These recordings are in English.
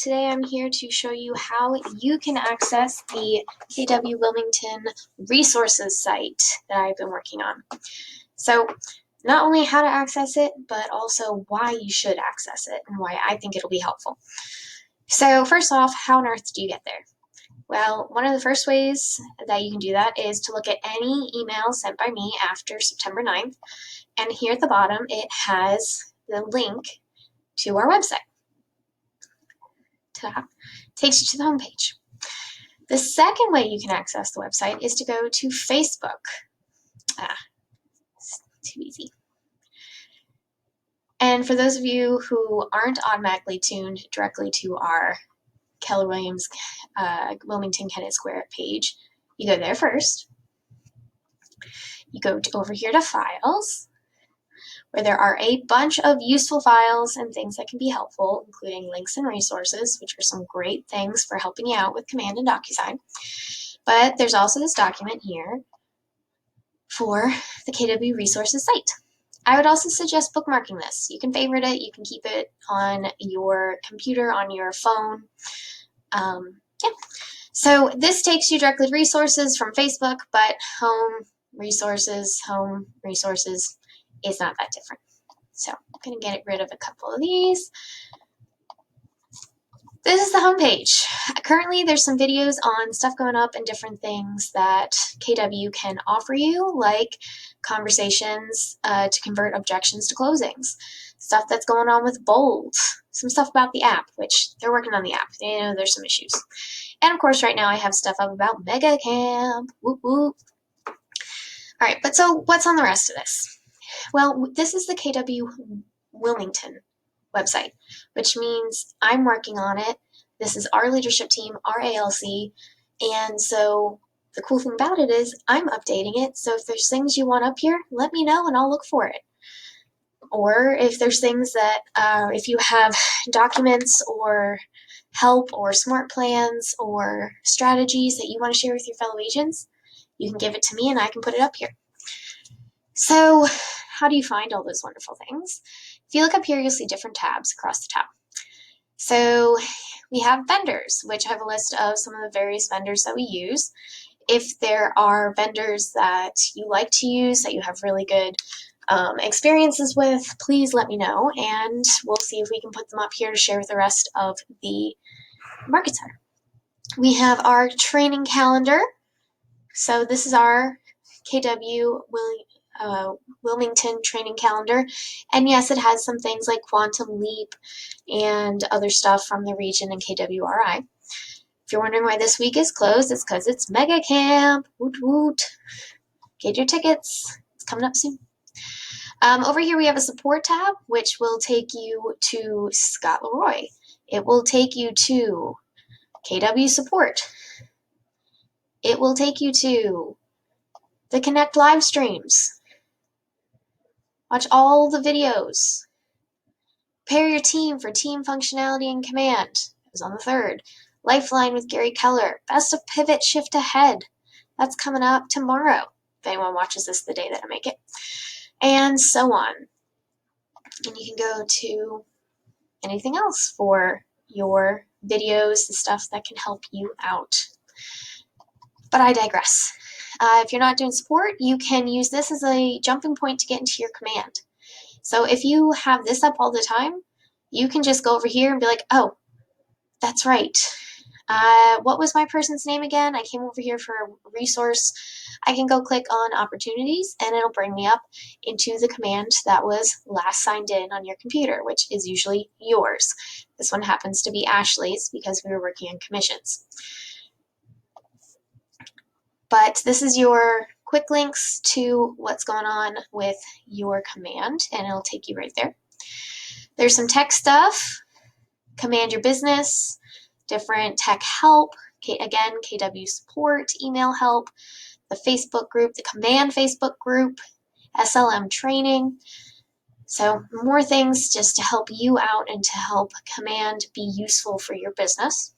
Today I'm here to show you how you can access the KW Wilmington resources site that I've been working on. So not only how to access it, but also why you should access it and why I think it'll be helpful. So first off, how on earth do you get there? Well, one of the first ways that you can do that is to look at any email sent by me after September 9th. And here at the bottom, it has the link to our website. Ta-da. Takes you to the homepage. The second way you can access the website is to go to Facebook. It's too easy. And for those of you who aren't automatically tuned directly to our Keller Williams Wilmington Kennett Square page, you go there first. You go over here to Files, where there are a bunch of useful files and things that can be helpful, including links and resources, which are some great things for helping you out with Command and DocuSign. But there's also this document here for the KW Resources site. I would also suggest bookmarking this. You can favorite it, you can keep it on your computer, on your phone. So this takes you directly to resources from Facebook, but home resources is not that different. So I'm going to get rid of a couple of these. This is the homepage. Currently, there's some videos on stuff going up and different things that KW can offer you, like conversations to convert objections to closings, stuff that's going on with Bold, some stuff about the app, which they're working on the app. They know there's some issues. And of course, right now I have stuff up about Mega Camp. Whoop, whoop. All right, but so what's on the rest of this? Well, this is the KW Wilmington website, which means I'm working on it. This is our leadership team, our ALC, and so the cool thing about it is I'm updating it, so if there's things you want up here, let me know and I'll look for it. Or if there's things that, if you have documents or help or smart plans or strategies that you want to share with your fellow agents, you can give it to me and I can put it up here. So how do you find all those wonderful things? If you look up here, you'll see different tabs across the top. So we have vendors, which have a list of some of the various vendors that we use. If there are vendors that you like to use, that you have really good experiences with, please let me know, and we'll see if we can put them up here to share with the rest of the Market Center. We have our training calendar. So this is our KW Wilmington training calendar. And yes, it has some things like Quantum Leap and other stuff from the region and KWRI. If you're wondering why this week is closed, it's because it's Mega Camp. Woot woot. Get your tickets. It's coming up soon. Over here we have a support tab, which will take you to Scott Leroy. It will take you to KW support. It will take you to the Connect live streams. Watch all the videos. Prepare your team for team functionality and command. It was on the 3rd. Lifeline with Gary Keller. Best of Pivot Shift Ahead. That's coming up tomorrow, if anyone watches this the day that I make it. And so on. And you can go to anything else for your videos, the stuff that can help you out. But I digress. If you're not doing support, you can use this as a jumping point to get into your command. So if you have this up all the time, you can just go over here and be like, oh, that's right. What was my person's name again? I came over here for a resource. I can go click on opportunities and it'll bring me up into the command that was last signed in on your computer, which is usually yours. This one happens to be Ashley's because we were working on commissions. But this is your quick links to what's going on with your command, and it'll take you right there. There's some tech stuff, command your business, different tech help, again, KW support, email help, the Facebook group, the command Facebook group, SLM training. So more things just to help you out and to help command be useful for your business.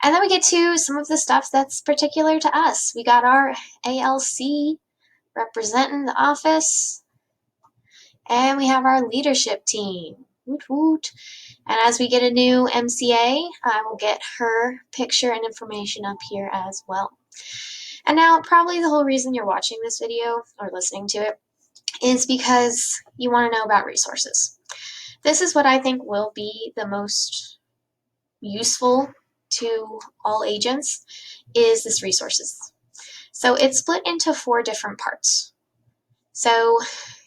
And then we get to some of the stuff that's particular to us. We got our ALC representing the office, and we have our leadership team. Woot woot. And as we get a new MCA, I will get her picture and information up here as well. And now, probably the whole reason you're watching this video or listening to it is because you want to know about resources. This is what I think will be the most useful to all agents, is this resources. So it's split into 4 different parts. So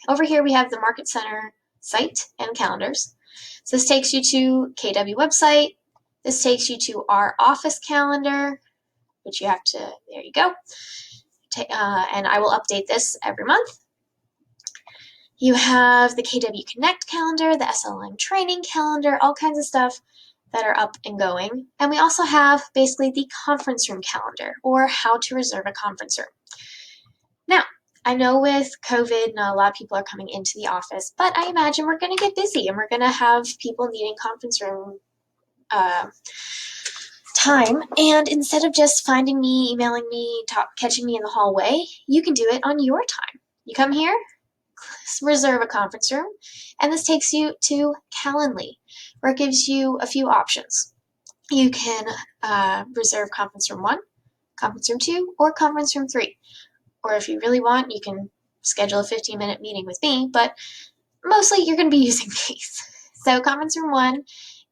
over here we have the Market Center site and calendars. So this takes you to KW website. This takes you to our office calendar, which you have to, there you go. And I will update this every month. You have the KW Connect calendar, the SLM training calendar, all kinds of stuff that are up and going. And we also have basically the conference room calendar, or how to reserve a conference room. Now, I know with COVID, not a lot of people are coming into the office, but I imagine we're going to get busy and we're going to have people needing conference room time. And instead of just finding me, emailing me, catching me in the hallway, you can do it on your time. You come here, reserve a conference room, and this takes you to Calendly, where it gives you a few options. You can reserve conference room 1, conference room 2, or conference room 3. Or if you really want, you can schedule a 15-minute meeting with me, but mostly you're going to be using these. So conference room 1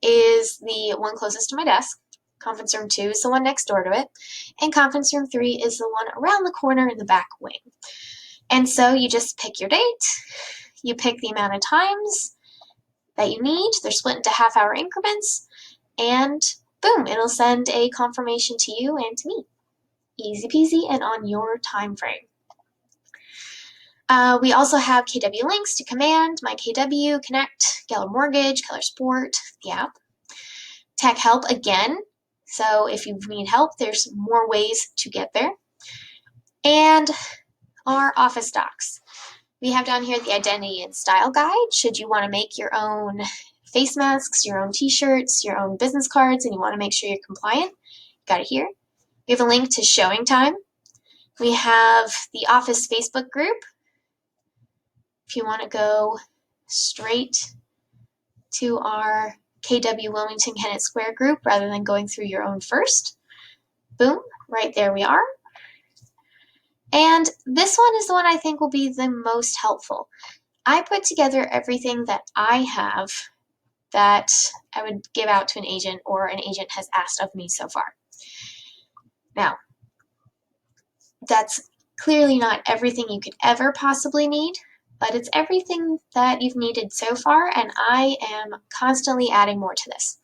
is the one closest to my desk. Conference room 2 is the one next door to it. And conference room 3 is the one around the corner in the back wing. And so you just pick your date, you pick the amount of times that you need, they're split into half-hour increments, and boom, it'll send a confirmation to you and to me. Easy peasy and on your time frame. We also have KW links to Command, My KW, Connect, Geller Mortgage, Keller Sport, the app. Tech help again, so if you need help, there's more ways to get there. And our office docs. We have down here the identity and style guide. Should you want to make your own face masks, your own t-shirts, your own business cards, and you want to make sure you're compliant, got it here. We have a link to showing time. We have the office Facebook group. If you want to go straight to our KW Wilmington Kennett Square group rather than going through your own first, boom, right there we are. And this one is the one I think will be the most helpful. I put together everything that I have that I would give out to an agent or an agent has asked of me so far. Now, that's clearly not everything you could ever possibly need, but it's everything that you've needed so far, and I am constantly adding more to this.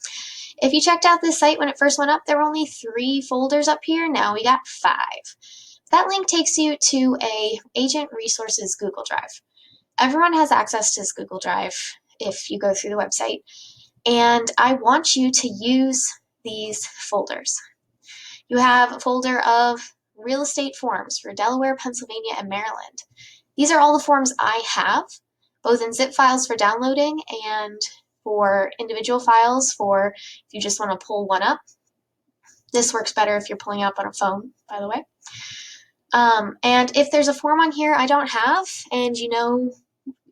If you checked out this site when it first went up, there were only 3 folders up here. Now we got 5. That link takes you to a Agent Resources Google Drive. Everyone has access to this Google Drive if you go through the website, and I want you to use these folders. You have a folder of real estate forms for Delaware, Pennsylvania, and Maryland. These are all the forms I have, both in zip files for downloading and for individual files for if you just want to pull one up. This works better if you're pulling up on a phone, by the way. And if there's a form on here I don't have and you know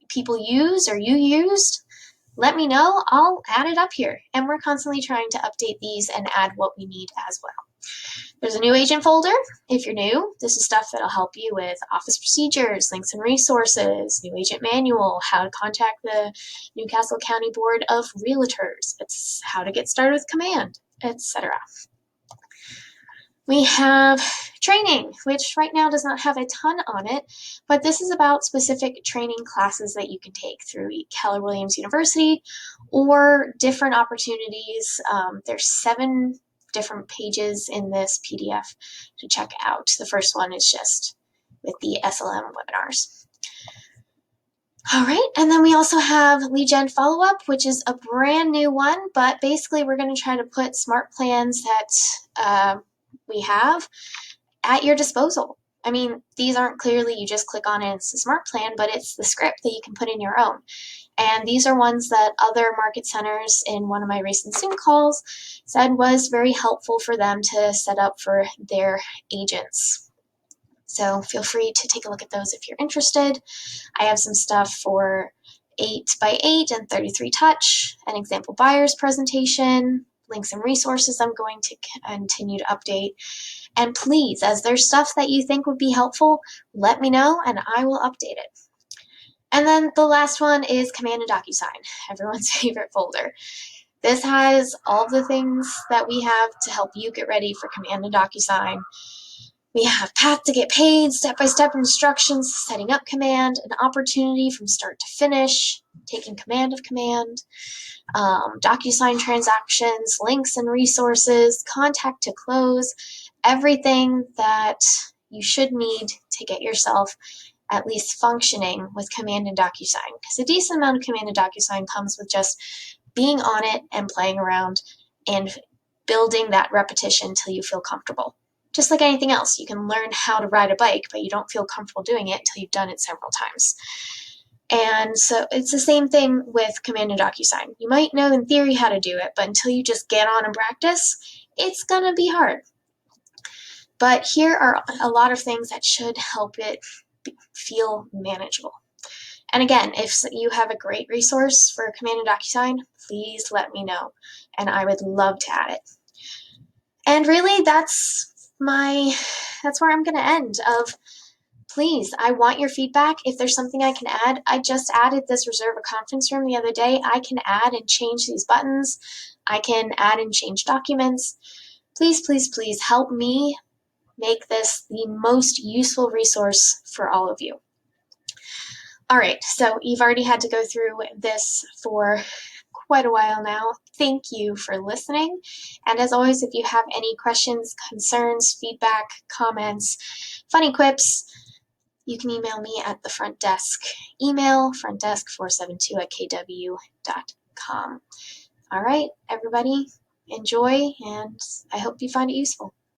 people use or you used, let me know. I'll add it up here. And we're constantly trying to update these and add what we need as well. There's a new agent folder. If you're new, this is stuff that'll help you with office procedures, links and resources, new agent manual, how to contact the Newcastle County Board of Realtors. It's how to get started with Command, etc. We have training, which right now does not have a ton on it, but this is about specific training classes that you can take through Keller Williams University or different opportunities. There's 7 different pages in this PDF to check out. The first one is just with the SLM webinars. All right, and then we also have lead gen follow-up, which is a brand new one, but basically we're going to try to put smart plans that we have at your disposal. I mean, these aren't clearly you just click on it, it's a smart plan, but it's the script that you can put in your own. And these are ones that other market centers in one of my recent Zoom calls said was very helpful for them to set up for their agents. So feel free to take a look at those if you're interested. I have some stuff for 8x8 and 33 touch, an example buyer's presentation, links and resources I'm going to continue to update. And please, as there's stuff that you think would be helpful, let me know and I will update it. And then the last one is Command and DocuSign, everyone's favorite folder. This has all the things that we have to help you get ready for Command and DocuSign. We have path to get paid, step-by-step instructions, setting up Command, an opportunity from start to finish, taking command of Command, DocuSign transactions, links and resources, contact to close, everything that you should need to get yourself at least functioning with Command and DocuSign. Because a decent amount of Command and DocuSign comes with just being on it and playing around and building that repetition until you feel comfortable. Just like anything else, you can learn how to ride a bike, but you don't feel comfortable doing it until you've done it several times. And so it's the same thing with Command and DocuSign. You might know in theory how to do it, but until you just get on and practice, it's going to be hard. But here are a lot of things that should help it feel manageable. And again, if you have a great resource for Command and DocuSign, please let me know, and I would love to add it. And really, that's where I'm going to end. Please, I want your feedback. If there's something I can add, I just added this reserve a conference room the other day. I can add and change these buttons. I can add and change documents. Please, please, please help me make this the most useful resource for all of you. All right, so you've already had to go through this for quite a while now. Thank you for listening. And as always, if you have any questions, concerns, feedback, comments, funny quips, you can email me at the front desk email, frontdesk472@kw.com. All right, everybody, enjoy, and I hope you find it useful.